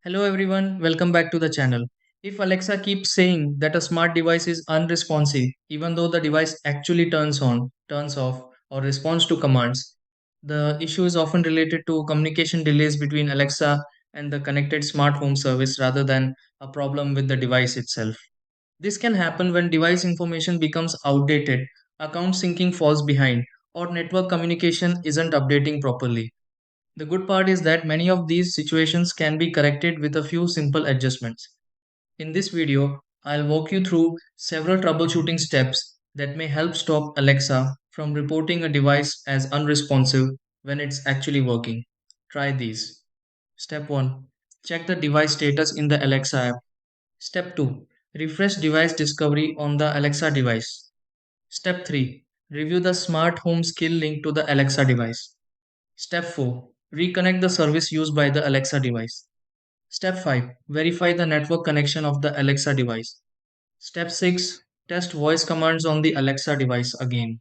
Hello everyone, welcome back to the channel. If Alexa keeps saying that a smart device is unresponsive, even though the device actually turns on, turns off, or responds to commands, the issue is often related to communication delays between Alexa and the connected smart home service rather than a problem with the device itself. This can happen when device information becomes outdated, account syncing falls behind, or network communication isn't updating properly. The good part is that many of these situations can be corrected with a few simple adjustments. In this video, I'll walk you through several troubleshooting steps that may help stop Alexa from reporting a device as unresponsive when it's actually working. Try these. Step 1. Check the device status in the Alexa app. Step 2. Refresh device discovery on the Alexa device. Step 3. Review the smart home skill link to the Alexa device. Step 4. Reconnect the service used by the Alexa device. Step 5. Verify the network connection of the Alexa device. Step 6. Test voice commands on the Alexa device again.